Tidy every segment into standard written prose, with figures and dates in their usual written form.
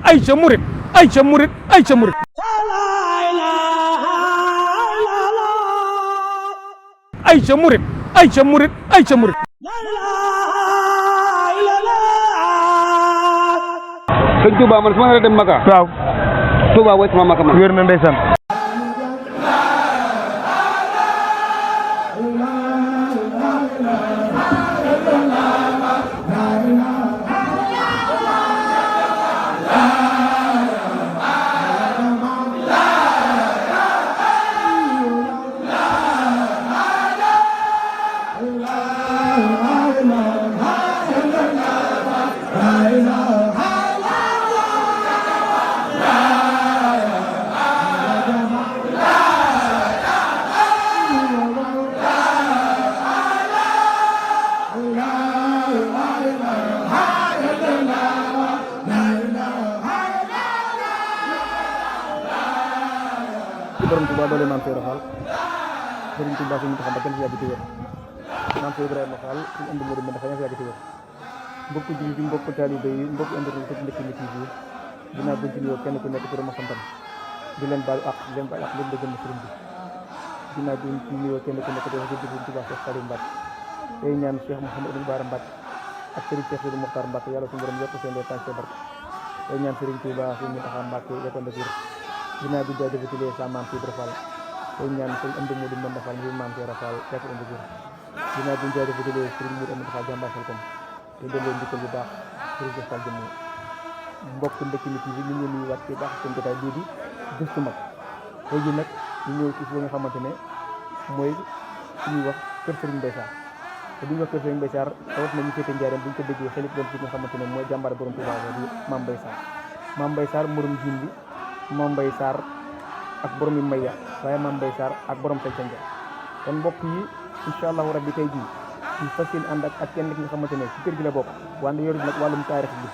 ay ca murit ay ca murit ay ca murit ay ca murit ay ca murit ay ca murit sëñ Touba man su ma nee dem Makka. waaw Touba wacc ma Makka man. wér na ndeysaan borom Touba doole maam Seydou Fall borom Touba suñu taxam ba kenn fi yàgg ci wér maam Seydou Ibrahima Fall suñu andi moo di mën dafa ñaa fi yàgg ci wér mbokk jullit yi mbokk taalibe yi mbokk internet yi Mbectemi TV dinaa bëgg nuyoo kenn ku nekk turam ak santam di leen baal ak leen dëggal na sëriñ bi dinaa bëgg ci nuyoo kenn ku nekk dafa jël Touba Cheikh Saliou Mbacke tey ñaan Cheikh Mouhamadou Bara Mbacke ak Serigne Cheikh Sidi Mokhtar Mbacke yàlla suñu borom yokk seen dépense barke tey ñaan Serigne Touba suñu Mountakha Mbacke yokkoon na dinaa di jaajëfati sa maam Seydou Fall tey ñaan sëñ Amdi Modou Mbenda Fall ngir maam Seydou Fall fekk indi jur dinaa di jaajëfati sëriñ Modou Amdi Fall jàmbaar Fall kom te delloo ndikkal bu baax sëriñ Cheikh Fall jëmm mbokk Mbectemi TV ñu ngi nuyu waat ci baax seen jotaay bii di gëstu mag tey ji nag ñu ñëw ci fi nga xamante ne mooy suñuy wax kër Serigne Mbaye Sarr te bu ñu wax kër Serigne Mbaye Sarr tawat na ñu féete njaareem bu ñu ko déggee xelit doon fi nga xamante ne mooy jàmbaar borom Touba di Mame Mbaye Sarr Mame Mbaye Sarr morom jiin bi Mame Mbaye Sarr ak borom yi Maya waaye Mame Mbaye Sarr ak borom say canja kon mbokk yi incha allahu rabbi tey jii ñu fas yéene ànd ak kenn ki nga xamante ne ci kër gi la bokk wante yor nag wàllum taarix bi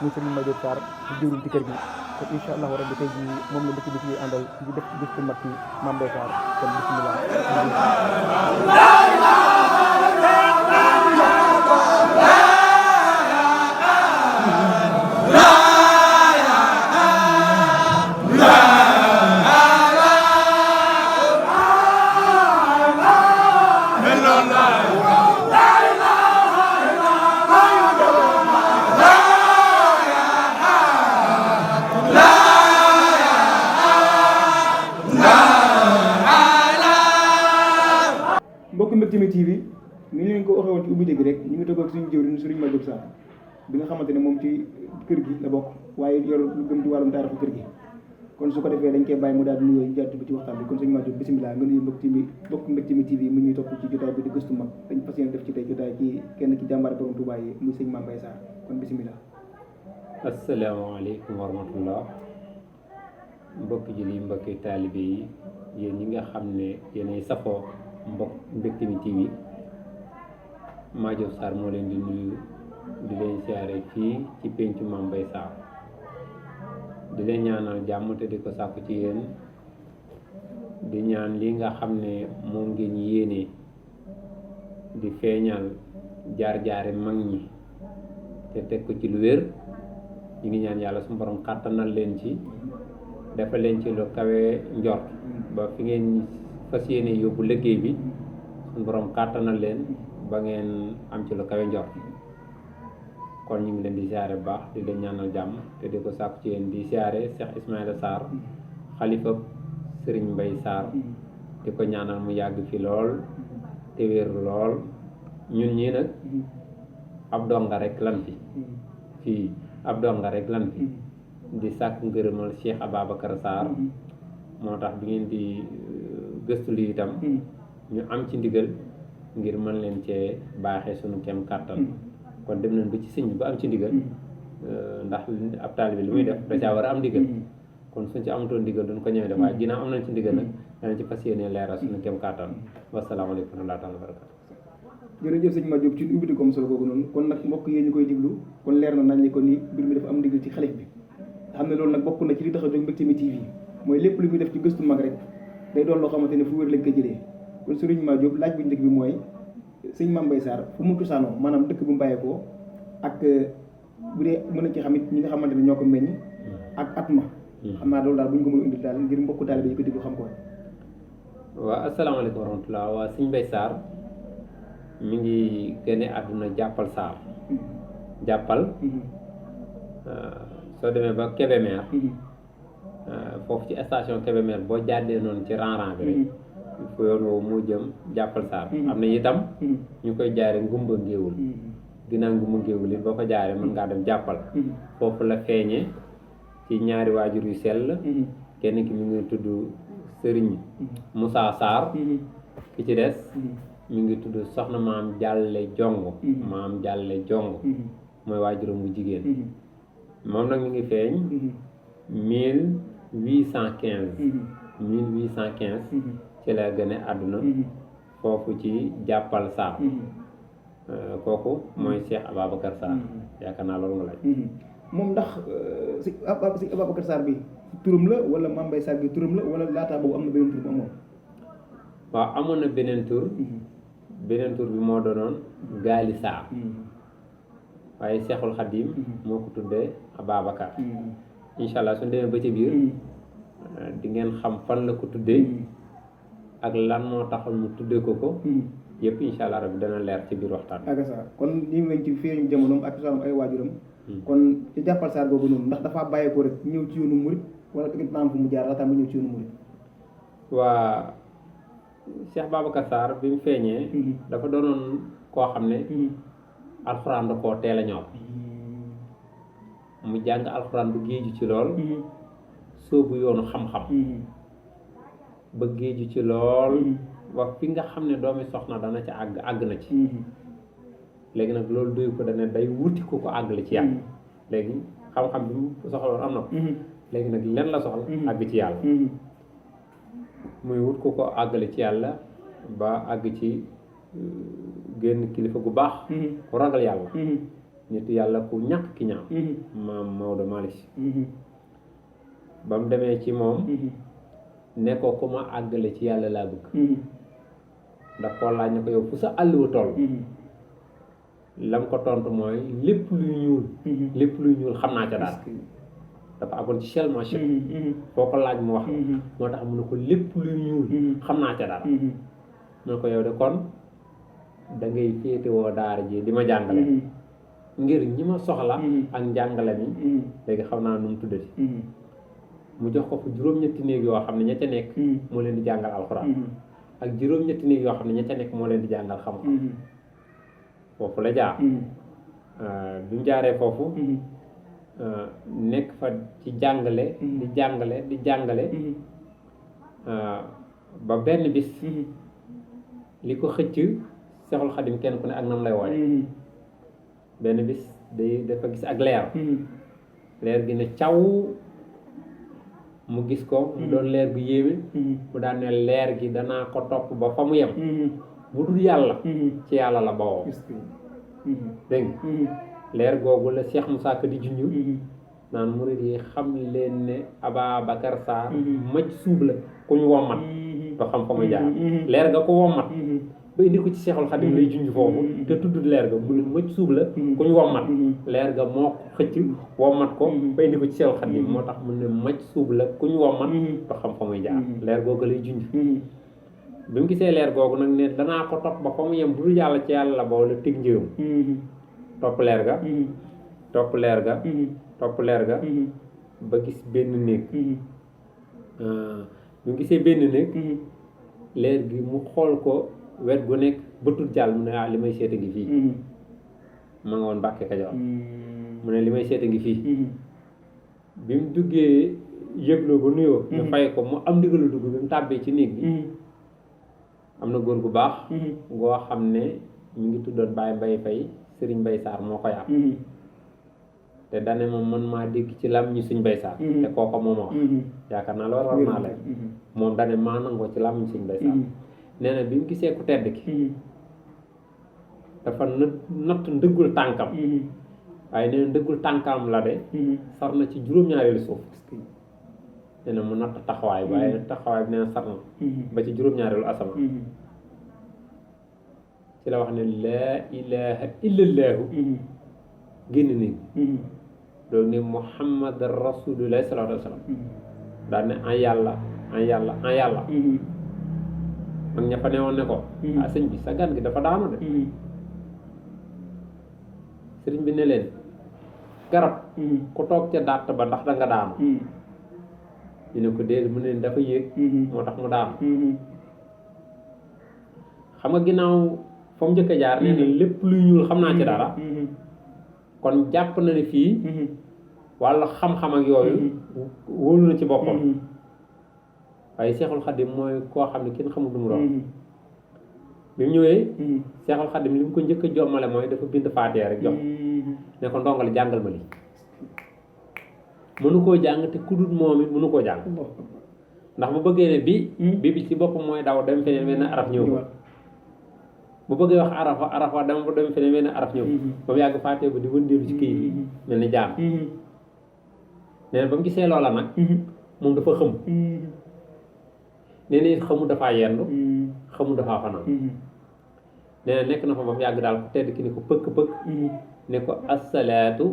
muy Serigne Madiop Sarr di jëwriñ ci kër gi kon incha allahu rabbi tey jii moom la Mbectemi TV àndal di def gis ci mag ci Mame Mbaye Sarr kon bismillah Mbectemi TV ni leen ko waxee woon ci ubbite gi rek ñu ngi toog ak suñu jëwriñ Serigne Madiop Sarr bi nga xamante ne moom ci kër gi la bokk waaye yor lu gëm ci wàllum taarixu kër gi kon su ko defee dañ koy bàyyi mu daal di nuyoo jàpp ci waxtaan bi kon sëñ Madiop bisimilah nga nuyu Mbectemi TV mu ñuy topp ci jotaay bi di gëstu mag dañ fas yéene def ci tey jotaay ci kenn ci jàmbaar borom Touba yi muy sëñ Mame Mbaye Sarr kon bisimilah. asalaamaaleykum wa rahmatullah mbokki julli mbokki taalibe yi yéen ñi nga xam ne yéenay safoo mbokk Mbectemi TV Madiop Sarr moo leen di nuyu di leen siyaare fii ci pencu Mame Mbaye Sarr di leen ñaanal jàmm te di ko sàkku ci yéen di ñaan li nga xam ne moom ngeen yéene di feeñal jaar-jaari mag ñi te teg ko ci lu wér ñu ngi ñaan yàlla suñu borom kàttanal leen ci dafa leen ci lu kawe njort ba fi ngeen fas yéene yóbbu liggéey bi suñu borom kàttanal leen ba ngeen am ci lu kawe njort kon ñu ngi leen di siyaare bu baax di leen ñaanal jàmm te di ko sàkku ci yéen di siyaare Cheikh Ismaïla Sarr xalifa Serigne Mbaye Sarr di ko ñaanal mu yàgg fi lool te wér lool ñun ñii nag ab donga rek lan fi fii ab donga rek lan fi di sàkk ngërëmal Cheikh Ababacar Sarr moo tax bi ngeen di gëstu lii itam ñu am ci ndigal ngir mën leen cee baaxee sunu kem kàttan kon dem nañ ba ci sëñ bi ba am ci ndigal ndax ab taalibe li muy def da caa war a am ndigal kon suñ ci amatoon ndigal duñ ko ñëwee def waaye ginnaaw am nañ ci ndigal nag danañ ci fas yéene leeral sunu kem kàttan wasalaamaaleykum wa rahmatulah wa barakatu. jërëjëf sëñ Madiop ci ubbite comme solo googu noonu kon nag mbokk yéen ñu koy diglu kon leer na nañ ni ko ni mbir mi dafa am ndigal ci xalif bi xam ne loolu nag bokk na ci li tax a jóg Mbectemi TV mooy lépp lu muy def ci gëstu mag rek day doon loo xamante ne fu wér lañ ko jëlee kon Serigne Madiop laaj bu njëkk bi mooy sëñ Mame Mbaye Sarr fu mu cosaanoo maanaam dëkk bu mu bàyyeekoo ak bu dee mën nañ ci xam it ñi nga xamante ne ñoo ko meññ ak at ma xam naa loolu daal bu ñu ko mën a indi daal ngir mbokku taalibe yi ko déglu xam ko. waaw asalaamaaleykum wa rahmatulah waa sëñ Mbaye Sarr mi ngi génne àdduna jàppal Sarr jàppal soo demee ba Kébémer foofu ci station Kébémer boo jàddee noonu ci rang bi rek fu yoon woowu moo jëm jàppal Sarr am na itam ñu koy jaare ngumba ngéewul ginnaaw ngumba ngéewul it boo ko jaaree mën ngaa dem jàppal foofu la feeñee ci ñaari waajur yu sell kenn ki mi ngi tudd Sëriñ Moussa Sarr ki ci des mi ngi tudd soxna maam Jàlle Jong maam Jàlle Jong mooy waajuram bu jigéen moom nag mi ngi feeñ 1815 ci la gën a àdduna foofu ci jàppal Sarr kooku mooy Cheikh Ababacar Sarr yaakaar naa loolu nga laaj moom ndax si Ababacar Sarr bi turam la wala Mame Mbaye Sarr bi turam la wala laataa boobu am na beneen tur bu amoon. waaw amoon na beneen tur bi moo doonoon Gaali Sarr waaye Cheikhul Khadim moo ko tuddee Ababacar incha allah suñu demee ba ci biir di ngeen xam fan la ko tuddee ak lan moo taxoon mu tuddee ko yëpp incha allah rabbi dana leer ci biir waxtaan ak Sarr kon ñu ngi leen ci feeñu jamonoom ak cosaanam ay waajuram kon ci jàppal Sarr boobu noonu ndax dafa bàyyeekoo rek ñëw ci yoonu murit wala tamit naam fu mu jaar laata mu ñëw ci yoonu murit. waa Cheikh Babacar Sarr bi mu feeñee dafa doonoon koo xam ne alxuraan da koo teel a ñor mu jàng alxuraan bu géeju ci lool sóobu yoonu xam-xam ba géeju ci lool wax fi nga xam ne doomi soxna dana ci àgg na ci léegi nag loolu doy ko dana day wuti ku ko àggale ci yàlla léegi xam-xam bi mu soxla woon am na ko léegi nag len la soxla àgg ci yàlla muy wut ku ko àggale ci yàlla ba àgg ci génn kilifa gu baax ku ragal yàlla nit yàlla ku ñàkk ki ñaam maam Maodo Malick ba mu demee ci moom ne ko ku ma àggale ci yàlla laa bëgg ndax koo laaj ne ko yow fu sa àll wu toll lam ko tontu mooy lépp luy ñuul xam naa ca daal dafa àggoon ci seulement foo ko laaj mu wax moo tax mu ne ko lépp luy ñuul xam naa ca daal mu ne ko yow de kon da ngay féetewoo daara ji di ma jàngale ngir ñi ma soxla ak njàngale mi léegi xam naa nu mu tuddati mu jox ko fu juróom-ñetti néeg yoo xam ne ña ca nekk moo leen di jàngal alxuraan ak juróom-ñetti néeg yoo xam ne ña ca nekk moo leen di jàngal xam-xam foofu la jaar bi mu jaaree foofu nekk fa ci jàngale di jàngale ba benn bis li ko xëcc Seexul Xadim kenn ku ne ak nam lay wooye benn bis dafa gis ak leer gi ne caw mu gis ko mu doon leer gu yéeme mu daan ne leer gi danaa ko topp ba fa mu yem bu dul yàlla ci yàlla la bawoo dégg nga leer googu la Cheikh Moussa Ka di junju naan murid yi xam leen ne Ababacar Sarr maj suub la ku ñu wommat ba xam fa mu jaar leer ga ko wommat ba indi ko ci Cheikhul Khadim lay junj foofu te tudd leer ga mu ne maj suub la ku ñu wommat leer ga moo ko xëcc wommat ko ba indi ko ci Cheikhul Khadim moo tax mu ne maj suub la ku ñu wommat ba xam fa muy jaar leer googu lay junj bi mu gisee leer googu nag ne danaa ko topp ba fa mu yem bu dul yàlla ci yàlla la boobu la teg njëwam topp leer ga ba gis benn néeg bi mu gisee benn néeg leer gi mu xool ko wet gu nekk bëtul jàll mu ne li may seeta ngi fii ma nga woon Mbàkke Kajoor mu ne li may seeta ngi fii bi mu duggee yëgloo ba nuyoo ñu fay ko mu am ndigalu dugg bi mu tàbbee ci néeg bi am na góor gu baax goo xam ne ñu ngi tuddoon Baye Mbaye Faye Sëriñ Mbaye Sarr moo ko yàq te dane moom man maa dégg ci lam ñu Sëriñ Mbaye Sarr te kooka moom a wax yaakaar naa loolu war naa leen moom dane maa nangoo ci lam ñu Sëriñ Mbaye Sarr nee na bi mu gisee ku tedd ki dafa natt ndëggul tànkam waaye nee na ndëggul tànkam la de sar na ci juróom-ñaareelu suuf nee na mu natt taxawaay waaye taxawaay bi nee na sar na ba ci juróom-ñaareelu asamaan ci la wax ne laa ilaha illallahu génn nañ loolu ne muhammad rasulullah sallallahu alayhi wa sallam daal ne an yàlla an yàlla an yàlla mag ña fa ne woon ne ko ah sëñ bi sa gan gi dafa daanu de sëriñ bi ne leen garab ku toog ca dàtt ba ndax da nga daanu ñu ne ko déedéet mu ne leen dafa yéeg moo tax mu daanu xam nga ginnaaw fa mu njëkk a jaar nee na lépp luy ñuul xam naa ci dara kon jàpp na ne fii wàllu xam-xam ak yooyu wóolu na ci boppam waaye Seexul Xadim mooy koo xam ne kenn xamul lu mu doon bi mu ñëwee Seexul Xadim li mu ko njëkk a jommale mooy dafa bind faatee rek jox ne ko ndongali jàngal ma lii mënu koo jàng te ku dul moom it mënu koo jàng ndax bu bëggee ne bi ci boppam mooy daw dem feneen wenn araf ñëw ko bu bëggee wax arafa dem feneen wenn araf ñëw ba mu yàgg faatee ba di wëndeelu ci këyit yi mel ni jaam nee na ba mu gisee loola nag moom dafa xëm nee na it xamul dafaa yendu xamul dafaa fanaan nee na nekk na fa ba mu yàgg daal ku tedd ki ne ko pëkk ne ko assalaatu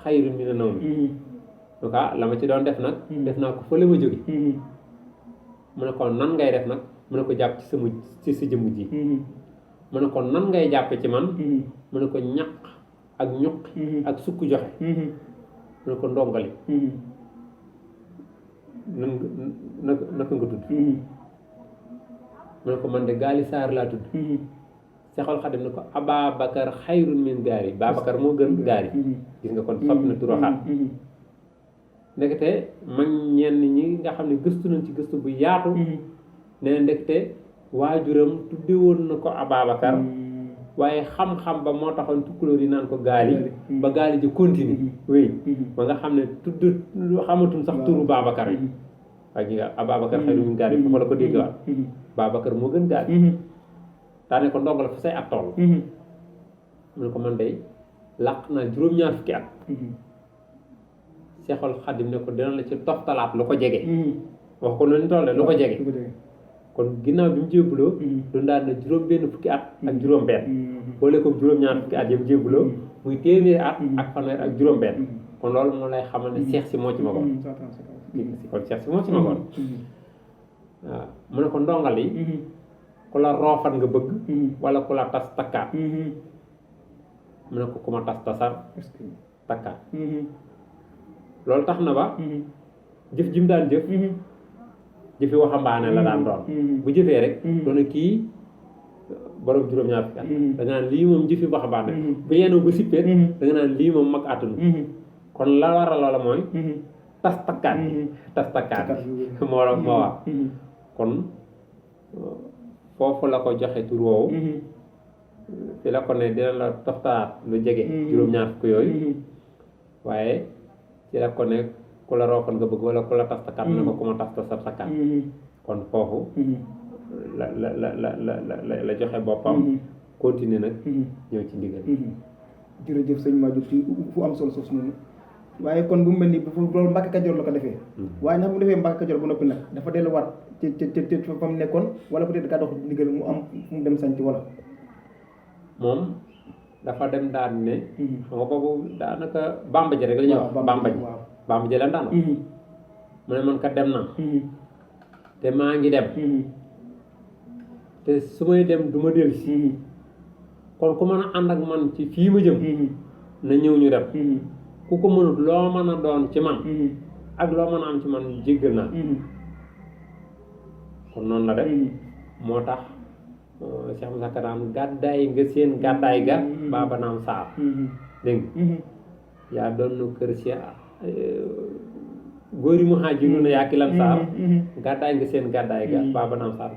xayrun mina nawm donc la ma ci doon def nag def naa ko fële ma jóge mu ne ko nan ngay def nag mu ne ko jàpp ci sa jëmm ji mu ne ko nan ngay jàppe ci man mu ne ko ñaq ak ñuq ak sukk joxe mu ne ko ndongali naka nga tudd mu ne ko man de gaali saar laa tudd Seexul Xadim ne ko Ababacar xayrun min gaari Babacar moo gën gaari gis nga kon soppi na turoxaat ndekete mag ñenn ñi nga xam ne gëstu nañ ci gëstu bu yaatu nee na ndekete waajuram tudde woon na ko Ababacar waaye xam-xam ba moo taxoon tukkulóor yi naan ko gaali ba gaali ji continue wéy ba nga xam ne tudd xamatuñ sax turu Babacar yi waaye ñi nga Ababacar xayrun min gaari foofu la ko dégg waat Babacar moo gën gaali daane ko ndongo la fa say at toll mu ne ko man day làq naa juróom-ñaar fukki at Seexul Xadim ne ko dina la ci toftalaat lu ko jege wax ko noonu toll de lu ko jege kon ginnaaw bi mu jébbuloo dundaan na juróom benn fukki at ak juróom benn boole ko juróom-ñaar fukki at yam jébbuloo muy téeméeri at ak fanweer ak juróom benn kon loolu moo lay xamal ne Seex si moo ci magoon kon Seex si moo ci magoon waaw mu ne ko ndongal yi ku la roofan nga bëgg wala ku la tas takkaat mu ne ko ku ma tas tasar takkaat loolu tax na ba jëf ji mu daan jëf jëfi waxambaane la daan doon bu jëfee rek doona kii borom juróom-ñaar fukki at da nga naan lii moom jëfi waxambaane bu yenoo ba sippeet da nga naan lii moom mag attunu kon la waral loola mooy tas takkaat bi moo wax kon foofu la ko joxe tur woowu fi la ko ne dina la toftaat lu jege juróom-ñaar fukk yooyu waaye ci la ko ne ku la roofan nga bëgg wala ku la tas takkaat ne ko ku ma tas sa takkaat kon foofu la joxe boppam continuer nag ñëw ci ndigal jërëjëf sëñ Madiop ci fu am solo sos noonu waaye kon bu mu mel ni loolu Mbàkke Kajoor la ko defee waaye ndax bu defee Mbàkke Kajoor ba noppi nag dafa delluwaat ci fa mu nekkoon wala peut-être daa dox ndigal mu am fu mu dem sanc wala moom dafa dem daan ne xam nga boobu daanaka Bamba ji rek la ñuy wax Bamba ji la daan mu ne man kat dem naa te maa ngi dem te su may dem du ma dellu si kon ku mën a ànd ak man ci fii ma jëm na ñëw ñu dem ku ko mënut loo mën a doon ci man ak loo mën a am ci man jéggal naa kon noonu la def moo tax Cheikh Moussa Ka naan gàddaay nga seen gàddaay ga baaba naam saar dégg yaa doon nu kër si góori mu xaaj yi nu ne yaa ki lan saar gàddaay nga seen gàddaay ga baaba naam saar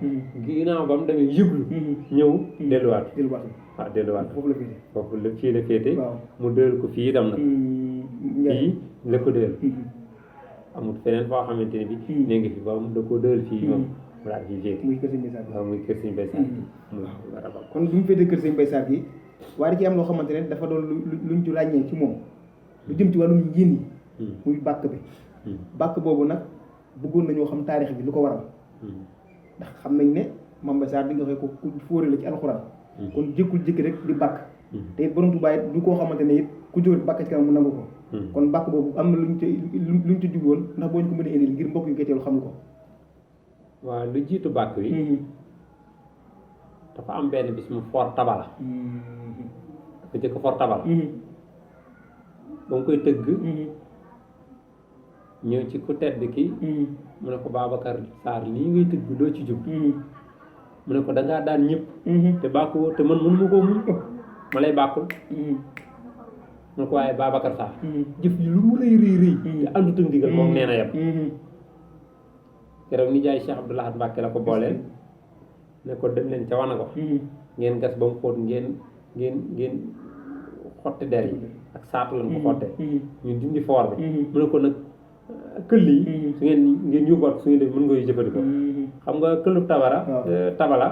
ginnaaw ba mu demee yëglu ñëw delluwaat waaw delluwaat foofu la fii la féete mu dël ko fii itam nag fii la ko dël amul feneen foo xamante ne bi nee ngi fi ba mu da ko dël fii moom mu daal fii féete muy kër Sëñ Mbay Saar waaw muy kër Sëñ Mbay Saar kon bi mu féete kër Sëñ Mbay Saar gi waaye da ci am loo xamante ne dafa doon luñ ci ràññee ci moom lu jëm ci wàllum njiin yi muy bàkk bi bàkk boobu nag bëggoon nañoo xam taarix bi lu ko waral ndax xam nañ ne Mame Mbay Saar di nga xëy ko ku fóore la ci alxuraan kon jëkkul jëkki rek di bàkk te it borom Tuubaa it du koo xamante ne it ku jóg bàkk ci kanam mu nangu ko kon bàkk boobu am na luñ ci jubloon ndax boo ñu ko mën a indil ngir mbokk yu getteelu xam ko waaw lu jiitu bàkk wi dafa am benn bis mu for tabala dafa jëkk for tabala ba mu koy tëgg ñëw ci ku tedd ki mu ne ko Babacar Sarr lii ngay tëgg doo ci jub mu ne ko dangaa daan ñëpp te bàkku woo te man mënuma koo muñ ma lay bàkkul mu ne ko waaye Babacar Sarr jëf yi lu mu rëy rëy te àndut ak ndigal moom nee na yem keroog nijaay Cheikh Abdou Lahad Mbacké la ko booleel ne ko dem leen ca wana ko ngeen gas ba mu xóot ngeen xotti der yi ak saatu lañ ko xottee ñu dindi foor bi mu ne ko nag këll yi su ngeen yóbbuwaat su ngeen def mën nga yu jëfandikoo xam nga këllu tabala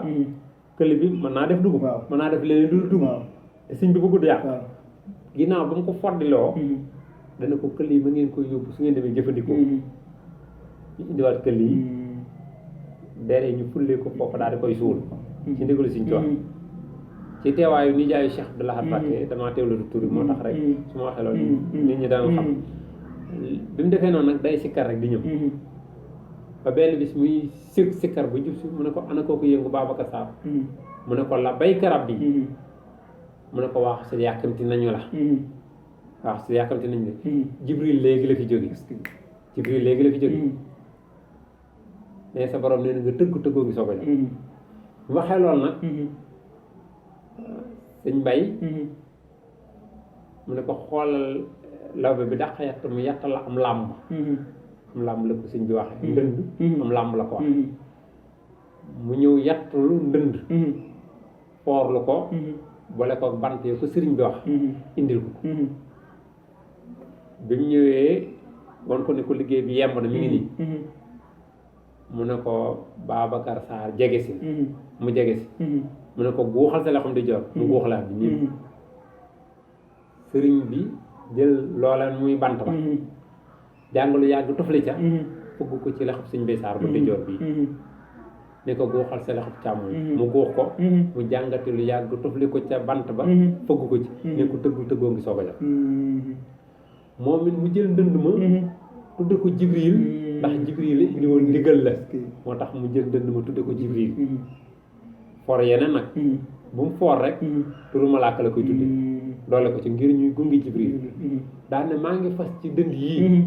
këll bi mën naa def dugub mën naa def leneen du dugub te sëñ bi bëggut yàq ginnaaw ba mu ko foddiloo dana ko këll yi mën ngeen koy yóbbu su ngeen demee jëfandikoo ñu indiwaat këll yi dere ñu fullee ko foofu daal di koy suul ci ndigalu Sëñ Tuubaa ci teewaayu nijaayu Cheikh Abdou Lahad Mbacké damaa teewlu du tur moo tax rek su ma waxee loolu nit ñi daan xam bi mu defee noonu nag day sikkar rek di ñëw ba benn bis muy sikkar bu jub si mu ne ko ana kooku yëngu Babacar Sarr mu ne ko la bayka rabbi mu ne ko waax si yàkkamti nañu la waax si yàkkamti nañu la Jibril léegi la fi jóge Jibril léegi la fi jóge mais sa borom nee na nga tëggoo ngi soog a ñëw bu waxee loolu nag sëñ Mbay mu ne ko xoolal lawbe bi dàq yatt mu yatt la am làmb am làmb la ko sëñ bi waxee ndënd am làmb la ko wax mu ñëw yattulu ndënd foorlu ko boole ko bant yi ko sëriñ bi wax indil ko bi mu ñëwee won ko ne ko liggéey bi yemb na mi ngi nii mu ne ko Babacar Sarr jege si mu jege si mu ne ko guuxal sa loxoom di jor mu guuxalaat bi nii sëriñ bi jël loola muy bant ba jàngalu yàgg tufli ca fugg ko ci loxob sëñ Mbay Sarr bu di jor bii ne ko guuxal sa loxob càmmoñ mu guux ko mu jàngati lu yàgg tufli ko ca bant ba fugg ko ci ne ko tëggoo ngi soog a jot moom it mu jël ndënd ma tudde ko Jibril ndax Jibril indi woon ndigal la moo tax mu jël ndënd ma tudde ko Jibril for yeneen nag bu mu for rek turu malaaka la koy tudde doole ko ci ngir ñuy gunge Jibril daal ne maa ngi fas ci dënd yii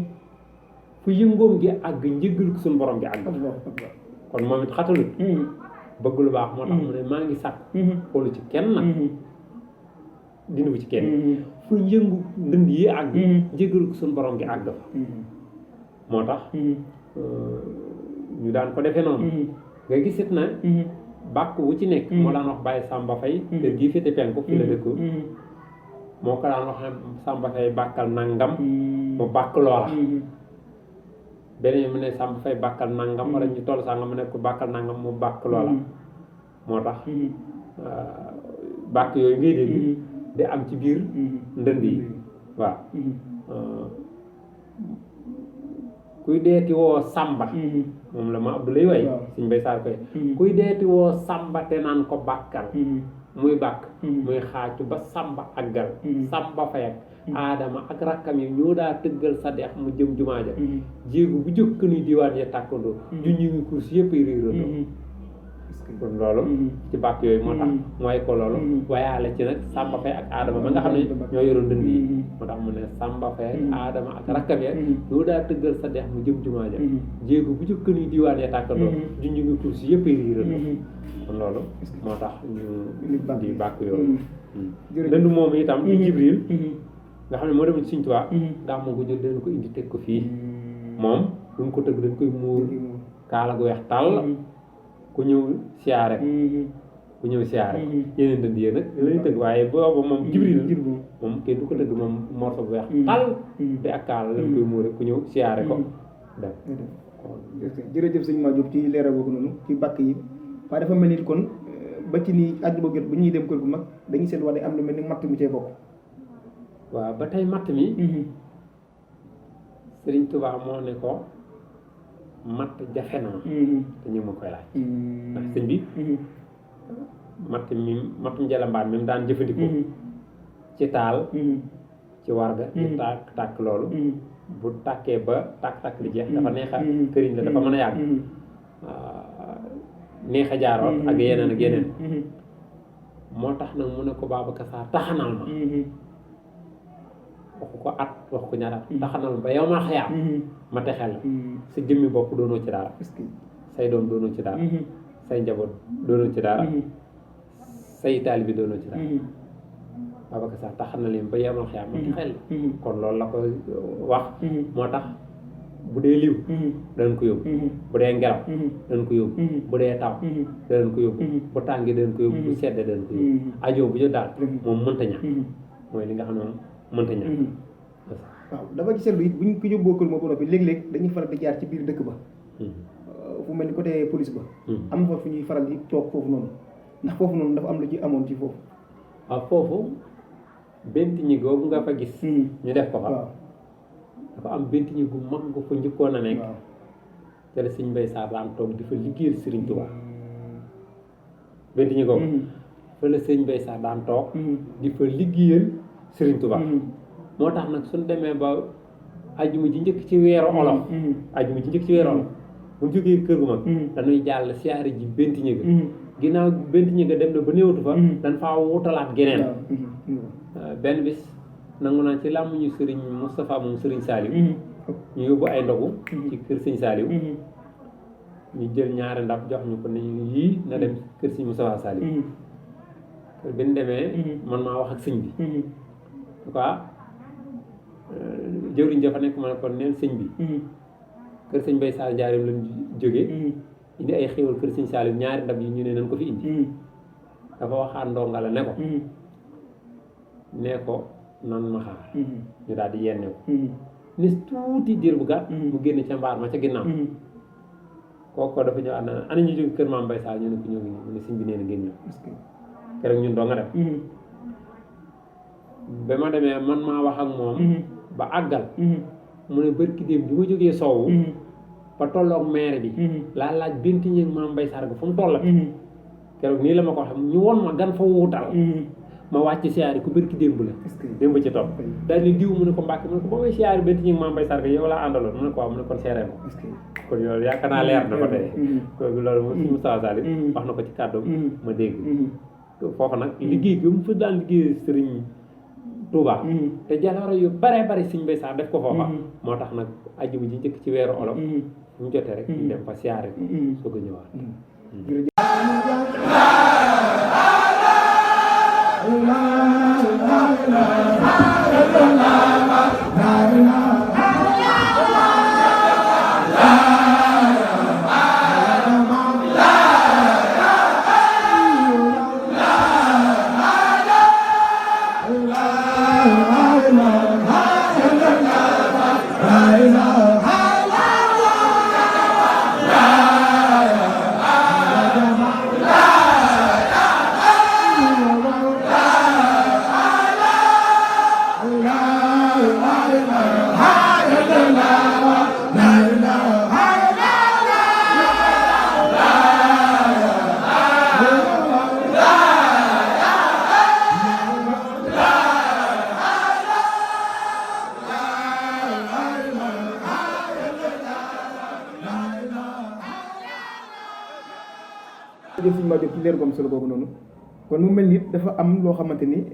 fu yëngoom gi àgg njëggal ko suñu borom gi àgg kon moom it xatalut bëgg lu baax moo tax mu ne maa ngi sàkk xoolu ci kenn nag dindi ko ci kenn fu yëngu ndënd yi àgg njëggal ko suñu borom gi àgg fa moo tax ñu daan ko defee noonu nga gisit na bàkk wu ci nekk moo daan wax Baye Samba Faye kër gii féete penku fi la dëkk moo ko daan wax ne Samba Faye bàkkal nangam mu bàkk loola beneen mu ne Samba Faye bàkkal nangam wala ñu toll sangam mu ne ko bàkkal nangam mu bàkk loola moo tax bàkk yooyu ngay dégg di am ci biir ndënd yi waaw kuy deeti woo Samba moom la ma Abdoulaye way Sëñ Mbay Sarr koy kuy deeti woo Samba te naan ko bàkkal muy bàkk muy xaacu ba Samba aggal Samba Faye ak Aadama ak rakkam yi ñoo daa tëggal sa dex mu jëm jumaa ja jéegu bu jëkk ni diwaan ya tàkkandoo junñu ngi course yëpp ay réerandoo kon loolu ci bàkk yooyu moo tax mooy ko loolu wayaale ci nag Samba Faye ak Aadama ba nga xam ne ñoo yoroon dënd yi moo tax mu ne Samba Faye ak Aadama ak rakkam ya ñoo daa tëggal sa dex mu jëm jumaa ja jéegu bu jëkk ni diwaan ya tàkkandoo junñu ngi course yëpp ay réerandoo kon loolu moo tax ñu di bàkk yooyu dënd moom itam di Jibril nga xam ne moo demoon ci Sëñ Tuubaa ndax moo ko jël dañ ko indi teg ko fii moom duñ ko tëgg dañ koy muur kaala gu weex tàll ku ñëw siyaare ku ñëw siyaare yeneen dënd yéen nag lañu tëgg waaye booba moom Jibril moom kenn du ko tëgg moom morso bu weex tàll te ak kaala lañ koy muure ku ñëw siyaare ko dem jërëjëf sëñ Madiop ci leeral boobu noonu ci bàkk yi waaye dafa mel ni kon ba ci nii àjjuma jot bu ñuy dem kër gu mag dañuy seet wax am lu mel ni matt mi cee bokk waaw ba tey matt mi Sëriñ Tuubaa moo ne ko matt jafe na te ñu ma koy laaj ndax sëñ bi mattum jalambaan mi mu daan jëfandikoo ci taal ci warga di tàkk loolu bu tàkkee ba tàkk li jeex dafa neex a këriñ la dafa mën a yàgg neex a jaaroot ak yeneen moo tax nag mu ne ko Babacar Sarr taxanal ma waxu ko at waxu ko ñaar taxanal ma ba yow ma xayaam ma texel la sa jëmmi bopp doonoo ci dara say doom doonoo ci dara say njaboot doonoo ci dara say taalibe doonoo ci dara Babacar Sarr taxanal leen ba yow ma xayaam ma texel la kon loolu la ko wax moo tax bu dee liw danañ ko yóbbu bu dee ngelaw danañ ko yóbbu bu dee taw danañ ko yóbbu bu tàngi danañ ko yóbbu bu sedde danañ ko yóbbu ajoo bu ñu daal moom mënta ñàkk mooy li nga xam ne moom mënta ñàkk waaw dafa ci seetlu it bu ñu ko yóbboo kër moo ba noppi léeg-léeg dañuy faral di jaar ci biir dëkk ba fu mel ni côté police ba am na fa fu ñuy faral di toog foofu noonu ndax foofu noonu dafa am lu ci amoon ci foofu waaw foofu benti ñi googu nga fa gis ñu def ko fa dafa am benti ñi gu mag gu fa njëkkoon a nekk te la sëñ Mbaye Sarr daan toog di fa liggéeyal Serigne Touba benti ñi googu fa la sëñ Mbaye Sarr daan toog di fa liggéeyal Serigne Touba moo tax nag suñ demee ba ajuma ji njëkk ci weeru olof ajuma ji njëkk ci weeru olof bu ñu jógee kër gu mag dañuy jàll siyaare ji benti ñi ga ginnaaw benti ñi ga dem na ba néewatu fa dañ faa wutalaat geneen benn bis nangu naa ci làmmiñu Serigne Moustapha moom Serigne Saliou ñu yóbbu ay ndogu ci kër Serigne Saliou ñu jël ñaari ndab jox ñu ko ne yii na dem kër Serigne Moustapha Saliou bi ñu demee man maa wax ak sëñ bi en tout cas jëwriñ dafa nekk ma ne kon neen sëñ bi kër sëñ Mbaye Sarr Njaareem lañ jógee indi ay xéwal kër sëñ Saliou ñaari ndab yi ñu ne nañ ko fi indi dafa waxaat ndonga la ne ko nan ma xaar ñu daal di yenne ko nis tuuti diir bu gàtt mu génn ca mbaar ma ca ginnaaw kooku dafa ñëw ànd ana ñu jóge kër Maam Mbaye Sarr ñu ne ko ñëw ngi mu ne sëñ bi nee na ngeen ñëw keroog ñun doo nga dem ba ma demee man maa wax ak moom ba àggal mu ne bërki démb bi ma jógee soowu ba tolloog maire bi laa laaj benti ñeeg Maam Mbaye Sarr ga fu mu toll keroog nii la ma ko waxee ñu won ma gan fa wuutal ma wàcc siyaari ku bërki démb la démb ci topp daal ni diw mu ne ko Mbàkke mu ne ko ba may siyaari benti ñeeg Maam Mbaye Sarr ga yow laa àndaloon mu ne ko waaw mu ne kon seeree ma kon loolu yaakaar naa leer na ko tey kooku loolu moom si Moustapha Saliou wax na ko ci kàddoom ma dégg foofu nag liggéey bi mu fa daan liggéey Serigne Touba te jaloore yu bare Serigne Mbaye Sarr def ko foofa moo tax nag ajjuma ji njëkk ci weeru olof fu mu jotee rek ñu dem fa siyaare ko soog a ñëwaat suñu ma jóg ci leer gom solo boobu noonu kon mu mel ni dafa am loo xamante ni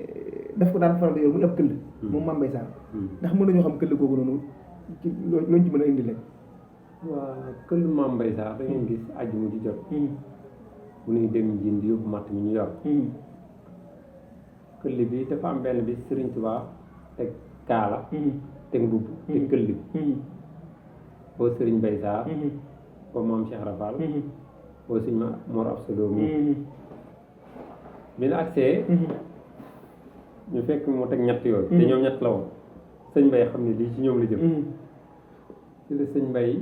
daf ko daan faral di yor muy ab këll moom Mame Mbaye Sarr ndax mën nañoo xam këll googu noonu ci looñu ci mën a indi leen waa këll Mame Mbaye Sarr da ngeen gis ajjuma di jot bu ñuy dem jin di yóbbu matt mi ñu yor këll bi dafa am benn bi Serigne Touba teg kaala teg mbubb teg këll bi boo Serigne Mbaye Sarr boo Maam Cheikh Rafal boo Sëñ Mor Absa Lo bi ñu agsee ñu fekk mu teg ñett yooyu te ñoom ñett la woon sëñ Mbaye xam ne lii ci ñoom la jëm ci la sëñ Mbaye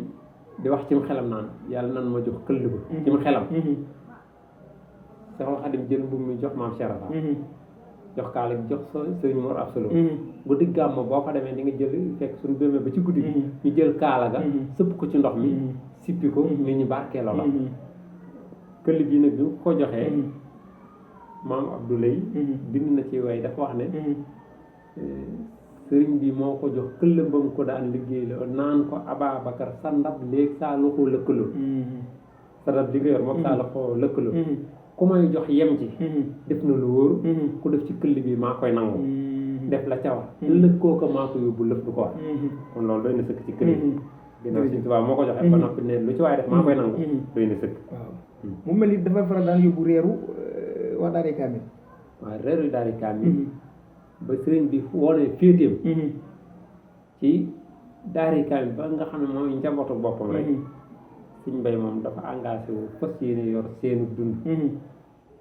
di wax ci mu xelam naan yàlla nan ma jox këll ba ci mu xelam Seexul Xadim jël mbubb mi jox Maam Cheikh Rafal jox kaala gi jox Sëñ Mor Absa Lo bu digg gàmm boo fa demee di nga jël fekk suñu demee ba ci guddi ñu jël kaala ga sëpp ko ci ndox mi sippi ko nit ñi barkeeloo la këll bii nag bi ko joxee maam Abdoulaye bind na ci way dafa wax ne sëriñ bi moo ko jox këllëmbam ko daan liggéey la naan ko Ababacar sa ndab léegi saa loxo lëkkaloo sa ndab li nga yor moom saa loxo lëkkaloo ku may jox yem ci def na lu wóor ku def ci këll bi maa koy nangu def la ca war ëllëg kooka maa ko yóbbu lëf du ko war kon loolu doy na sëkk ci këll bi ginnaaw Sëriñ Tuubaa moo ko joxe ba noppi ne lu ci waaye def maa koy nangu doy na sëkk waaw mu mel ni dafa faral daan yóbbu reeru waa Daaray Kaamil waaw reeru Daaray Kaamil ba sëriñ bi wone féeteem ci Daaray Kaamil ba nga xam ne mooy njabootu boppam rek sëñ Mbay moom dafa engagé wu fas yéene yor seenu dund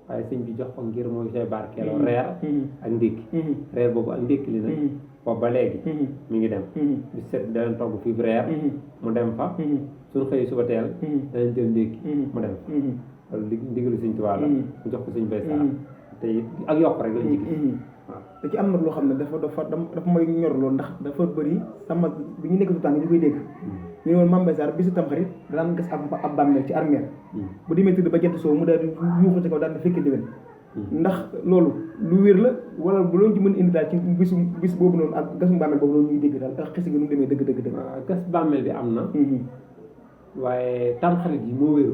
waaye sëñ bi jox ko ngir mooy say barkeeloo reer ak ndékki reer boobu ak ndékki li nag boobu ba léegi mi ngi dem bi set danañ togg fii reer mu dem fa suñ xëy suba teel danañ jël ndékki mu dem fa loolu ndigalu sëñ Tuubaa la mu jox ko sëñ Mbay Saar te ak yokk rek lañ ci gis waaw da ci am na loo xam ne dafa may ñor loolu ndax dafa bëri sama bi ñu nekk su tàng ñu koy dégg ñu ne woon Mame Mbaye Sarr bisu Tamxarit daan gas ab bàmmeel ci armeel bu demee tëdd ba jant soo mu daal di yuuxu ci kaw daal di fekkee déwén ndax loolu lu wér la wala bu loolu ci mën indi daal ci bis boobu noonu ak gasum bàmmeel boobu noonu ñuy dégg daal ak xisi gi nu mu demee dëgg waaw gas bàmmeel bi am na waaye Tamxarit yi moo wéru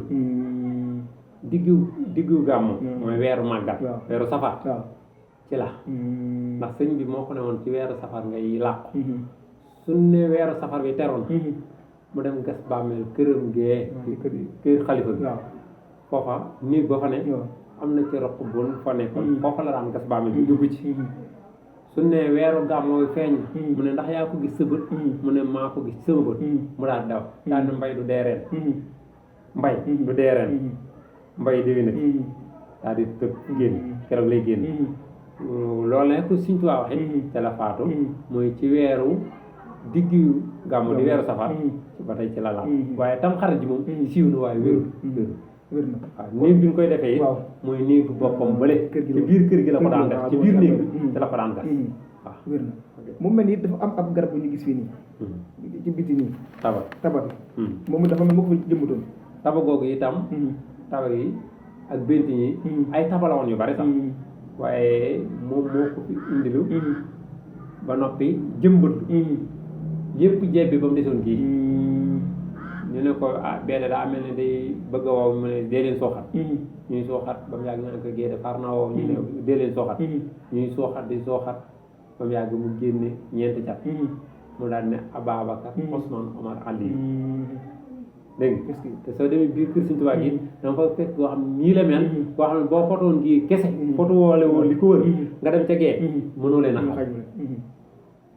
diggu gàmmu mooy weeru màggat weeru safar ci la ndax sëñ bi moo ko ne woon ci weeru safar ngay làqu suñ ne weeru safar bi teroon mu dem gas bàmmeel këram gee kër xalifa bi foofa néeg ba fa ne am na ci roq bun fa nekkoon foofa la daan gas bàmmeel bi dugg ci suñ ne weeru gàmmoo feeñ mu ne ndax yaa ko gis sa bët mu ne maa ko gis sama bët mu daal daw daal ne mbay du deereen mbay du deereen mbay déwén nag daal di tëb génn keroog lay génn loolu nag ku Sëriñ Tuubaa waxee ca la faatu mooy ci weeru diggu gàmmu di weeru safar ci ba tey ci la laal waaye Tamxarit ji moom siiw na waaye wéru na waaw néeg bi ñu koy defee mooy néegu boppam bële ci biir kër gi la ko daan def ci biir néeg bi ci la ko daan gas waaw wér na mu mel ni dafa am ab garab bu ñu gis fii nii ci biti nii taba moom dafa mel moo ko fa jëmbatoon taba googu itam taba yi ak bént yi ay taba la woon yu bari sax waaye moom moo ko fi indilu ba noppi jëmbat yëpp jebbi ba mu desoon kii ñu ne ko benn daa mel ne day bëgg a wow mu ne dee leen sooxat ñuy sooxat ba mu yàgg ñu ne ko géede far na wow ñu ne dee leen sooxat ñuy sooxat di sooxat ba mu yàgg mu génne ñeenti cat mu daal ne Ababacar Ousmane Omar Ali dégg nga te soo demee biir kër Sëriñ Tuubaa gi dama fa fekk koo xam ne nii la mel koo xam ne boo fotoon kii kese foto woole woon li ko wër nga dem ca gee mënoo leen a xam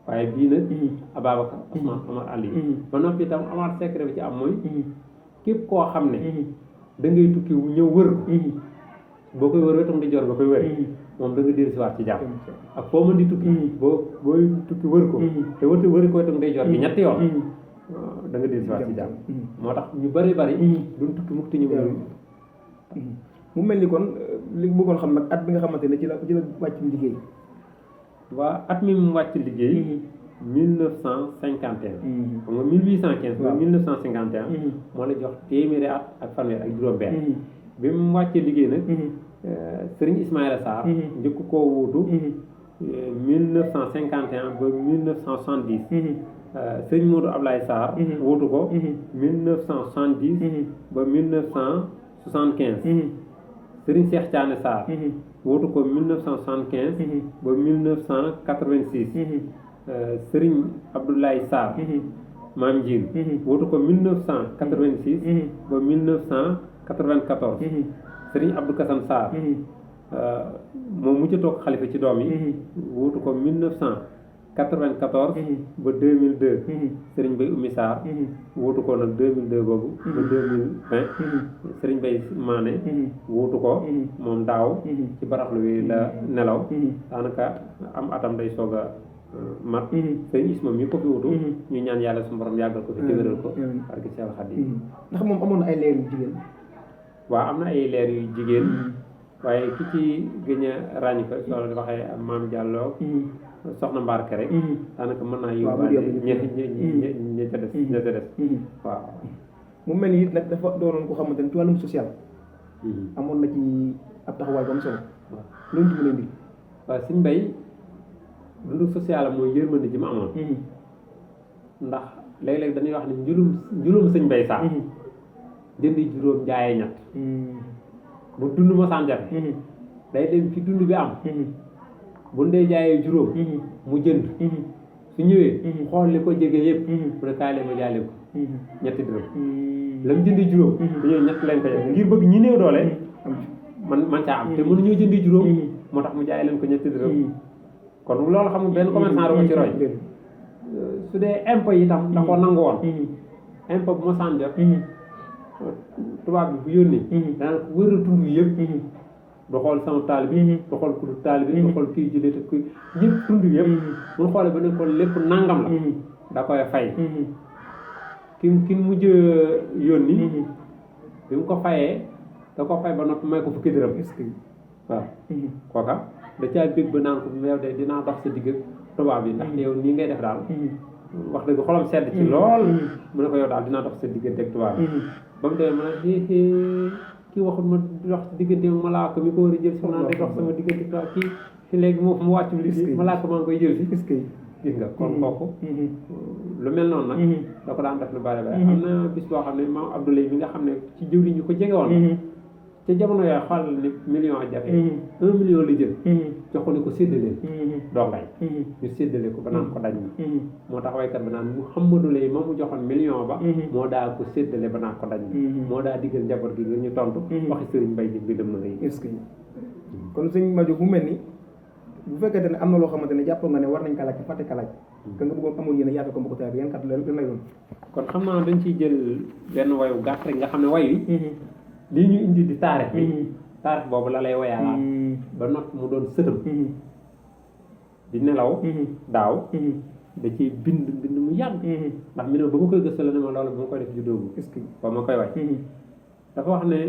waaye bii nag Ababacar Ousmane Omar Ali ba noppi itam amaat secret bi ci am mooy képp koo xam ne da ngay tukki ñëw wër ko boo koy wër wetam di jor nga koy wër moom da nga dellu si waat ci jàmm ak foo mën di tukki booy tukki wër ko te wëri ko wetam day jor gi ñetti yoon da nga dellu si waat ci jàmm moo tax ñu bari duñ tukki mukk te ñu mu mel ni kon li bëggoon xam nag at bi nga xamante ne ci la wàcc liggéey waa at mi mu wàcc liggéey 1951 xam nga 1815 ba 1951 moo la jox téeméeri at ak fanweer ak juróom benn bi mu wàccee liggéey nag Serigne Ismaïla Sarr njëkk koo wuutu 1951 ba 1970 Serigne Modou Ablaye Sarr wuutu ko 1970 ba 1975 Serigne Cheikh Thiané Sarr wuutu ko 1975 ba 1986 Serigne Abdoulaye Sarr Maam Diin wuutu ko 1986 ba 1994 Serigne Abdou Kassam Sarr moom mu ci toog xalifa ci doom yi wuutu ko 1994 ba 2002 Serigne Bay Oumy Sarr wuutu ko nag 2002 boobu ba 2020 Serigne Bay Mané wuutu ko moom daaw ci baraxlu wi la nelaw daanaka am atam day soog a mat Serigne Isma mi ko fi wuutu ñu ñaan yàlla suñu borom yàggal ko fi téwéral ko barke Seex Xaadim ndax moom amoon na ay leer yu jigéen waaw am na ay leer yu jigéen waaye ki ci gën a ràññ ko soo waxee Maam Diallo soxna Mbarke rek daanaka mën naa yóbbaale ña ca des waaw mu mel ni it nag dafa doonoon ko xamante ne ci wàllum social amoon na ci ab taxawaay bu am solo loolu ci mën a indi. waaw sëñ Mbay dundu social mooy yërmande ji mu amoon ndax léeg-léeg dañuy wax ne njulum sëñ Mbay sax jëndi juróom jaayee ñett bu dund ma saan jafe day dem fi dund bi am bu ndee jaayee juróom mu jënd su ñëwee xool li ko jege yëpp mu ne kaay leen ma jaale ko ñetti dërëm la mu jëndi juróom bu ñëwee ñett leen ko yem ngir bëgg ñi néew doole man caa am te mënuñoo jëndi juróom moo tax mu jaay leen ko ñetti dërëm kon loolu xam nga benn commerçant da ko ci roy su dee impôt yi tam da koo nangu woon impôt bu ma saan jot tubaab bi bu yónnee danaa ko wëral tund yëpp du xool sama taal bi du xool ku du taal bi du xool kii jëlee te kuy ñëpp tund yëpp mun xoolee ba ne ko lépp nangam la da koy fay ki mujj yónni bi mu ko fayee da ko fay ba noppi may ko fukki dërëm waaw kooka da caa bég ba naan ko meew de dinaa dox sa digg tubaab yi ndax yow nii ngay def daal wax dëgg xolam sedd ci lool mu ne ko yow daal dinaa dox sa diggante ak tubaab yi ba mu demee ma ne kii waxul ma dox sa diggante malaaka mi ko war a jël si naan day dox sama diggante tubaab kii léegi mu wàcc li malaaka maa ngi koy jël si gis nga kon kooku lu mel noonu nag da ko daan def lu bari bari am na bis boo xam ne maam Abdoulaye bi nga xam ne ci jëwriñ ñu ko jege woon te jamono yooyu xool ni million jafe 1 million la jël jox ko ni ko séddaleen dongay ñu séddale ko ba naan ko dañ na moo tax waykat ba naan Mouhamadou lay ma mu joxoon million ba moo daa ko séddale ba naan ko dañ na moo daa diggal njaboot gi ngir ñu tontu waxi sëriñ Mbay ji bi dem na ngay est-ce que kon sëñ Madio bu mel ni bu fekkente ne am na loo xamante ne jàpp nga ne war nañ ka laaj fàtte ka laaj ka nga bëggoon amoon yéen a yaatu ko mbokk taal bi yan kat la lay doon kon xam naa dañ ciy jël benn wayu gàtt rek nga xam ne way wi lii ñu indi di taarix bi taarix boobu la lay woyaalaat ba not mu doon sëtam di nelaw daaw da ciy bind mu yàgg ndax mi ne ba ma koy gëstu la ne ma loolu ba ma koy def juddoogu est-ce que ba ma koy way dafa wax ne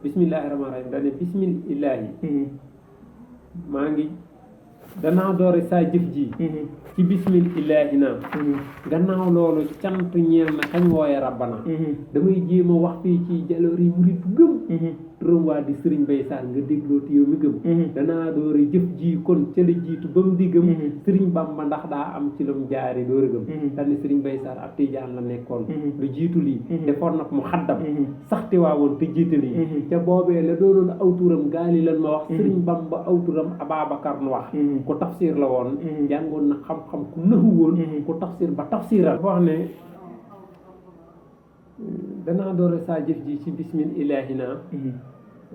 bismillahi rahmaani rahim dane bismillahi maa ngi danaa doore saa jëf ji ci bismillahi naa gannaaw loolu cant ñeel na kañ wooye rabbana damay jéem a wax fii ci jaloor yi murit bu gëm turam waa di sëriñ Mbay Sarr nga dégloo ti yow mi gëm danaa doore jëf ji kon ca la jiitu ba mu di gëm sëriñ Bamba ndax daa am ci lam jaari door a gëm dal ni sëriñ Mbay Sarr ab tijaan la nekkoon lu jiitu lii defoon nag mu xaddam saxte waa woon te jiite lii ca boobee la doonoon aw turam gaali lan ma wax sëriñ Bamba aw turam Ababacar nu wax ku tafsir la woon jàngoon na xam-xam ku nëxu woon ku tafsir ba tafsiral wax ne danaa doore saa jëf ji ci bismillahi naa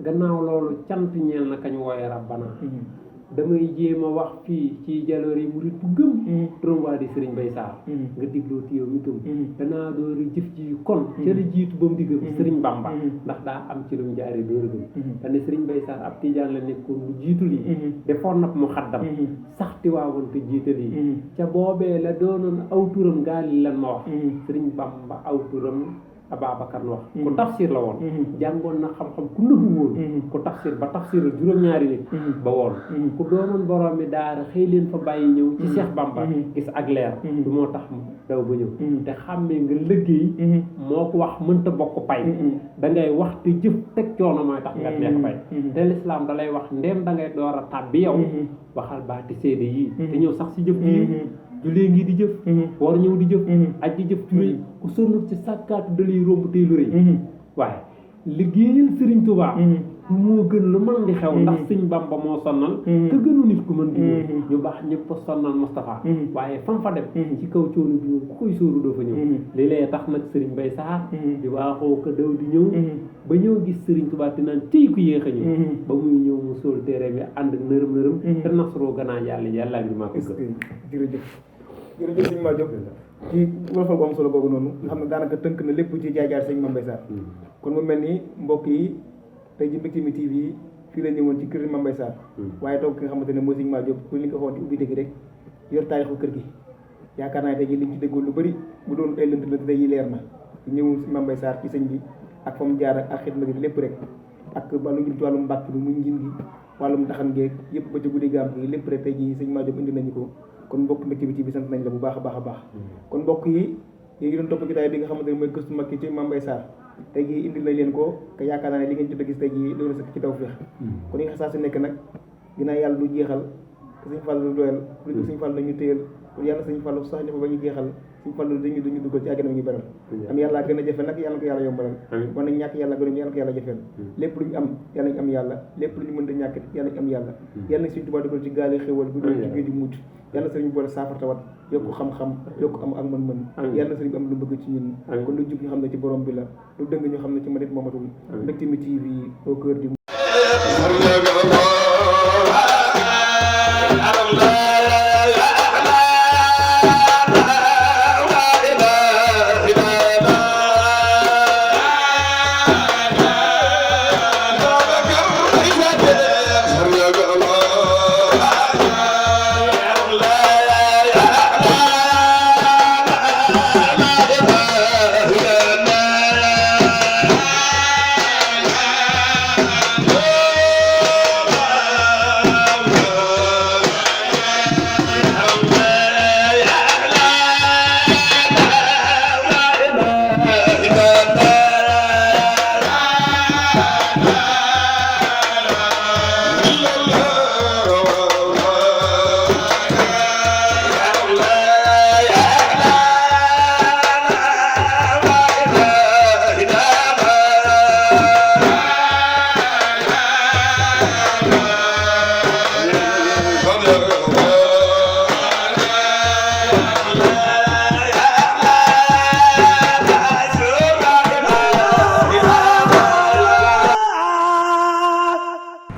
gannaaw loolu cant ñeel na kañ wooye rabbana damay jéem a wax fii ci jaloor yi murit bu gëm turam waa di sëriñ Mbay Sarr nga digloo ti yow mi gëm danaa doore jëf ji kon ca la jiitu ba mu di gëm sëriñ Bamba ndax daa am ci lu mu jaaree door a gëm te ne sëriñ Mbay Sarr ab tijaan la nekkoon lu jiitu lii defoon nag mu xaddam saxti waawoon te jiite lii ca boobee la doonoon aw turam gaali lan ma wax sëriñ Bamba aw turam Ababacar nu wax ku tafsir la woon jàngoon na xam-xam ku nëxu woon ku tafsir ba tafsiral juróom-ñaari nit ba woon ku doonoon borom mi daara xëy leen fa bàyyi ñëw ci Cheikh Bamba gis ak leer du moo tax daw ba ñëw te xàmmee nga liggéey moo ko wax mënta bokk pay da ngay wax te jëf teg coono mooy tax nga neex pay te lislaam da lay wax ndéem da ngay door a tàbbi yow waxal baati seede yii te ñëw sax si jëf yii julee ngi di jëf war ñëw di jëf aj di jëf julee ku sonnut ci sàkkaatu dalay romb tey lu rëy waaye liggéeyal sëriñ Tuubaa moo gën lu mën di xew ndax sëñ Bamba moo sonnal te gënu nit ku mën di ñëw ñu baax ñëpp a sonnal Moustapha waaye fam fa dem ci kaw coono bi ñëw ku koy sóoru doo fa ñëw li lay tax nag sëriñ Mbay Sarr di waaxoo ko daw di ñëw ba ñëw gis sëriñ Tuubaa te naan tey ku yéex a ñëw ba muy ñëw mu sóol téere bi ànd ak nërëm te nasroo gannaaw yàlla ngi maa ko gën jërëjëf sëñ Madio ci wolofal bu am solo boobu noonu nga xam ne daanaka tënk na lépp ci jaar-jaar sëñ Mame Mbaye Sarr kon mu mel ni mbokk yi tey ji Mbectemi TV yi fii la ñëwoon ci kër Mame Mbaye Sarr waaye toog ki nga xamante ne mooy sëñ Madio pour li nga waxoon ci ubbi dëgg rek yor taarixu kër gi yaakaar naa tey ji liñ ci déggoon lu bëri bu doon ay lënt tey yi leer na ñëw si Mame Mbaye Sarr ci sëñ bi ak fa mu jaar ak xidma gi lépp rek ak wàllu jëm ci wàllum mbàkk bi muy njin gi wàllum taxan geeg yëpp ba ci guddi gaam gi lépp rek tey ji sëñ Madio indi nañu ko kon mbokk Mbectemi TV sant nañ la bu baax a baax a baax kon mbokk yi yéen ngi doon topp jotaay bi nga xamante ne mooy gëstu mag ci Mame Mbaye Sarr tey jii indil nañ leen ko te yaakaar naa ne li ngeen jot a gis tey jii loolu sax ci tawfeex kon yi nga saa su nekk nag ginnaaw yàlla du jeexal te Sëñ Fallu du doyal lu dul Sëñ Fallu nañu téyal kon yàlla Sëñ Fallu sax dafa ba ñu jeexal Sëñ Fallu dañu dugal ci àggana ñu beral am yàlla gën a jafe nag yàlla ko yàlla yombalal wan nañ ñàkk yàlla gën yàlla ko yàlla jafeel lépp lu ñu am yàlla ñu am yàlla lépp lu ñu mën da ñàkk yàlla ñu am yàlla yàlla nañ Sëñ Tuubaa dugal ci gaale xéwal bu doon ci géej mucc yàlla sëriñ boole saafara tawat yokku xam-xam yokku am ak mën-mën yàlla sëriñ bi am lu bëgg ci ñun kon lu jub ñu xam ne ci borom bi la lu dëng ñu xam ne ci manit moomatul Mbectemi TV au cœur du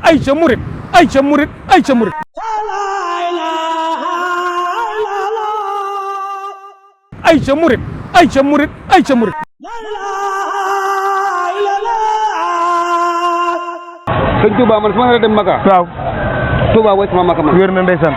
Aïcha Murid Aïcha Murid Aïcha Murid Aïcha Murid Aïcha Murid Aïcha Murid Sëñ Touba man su ma la dem Makka waaw Touba mooy sama Makka man wér na ndeysaan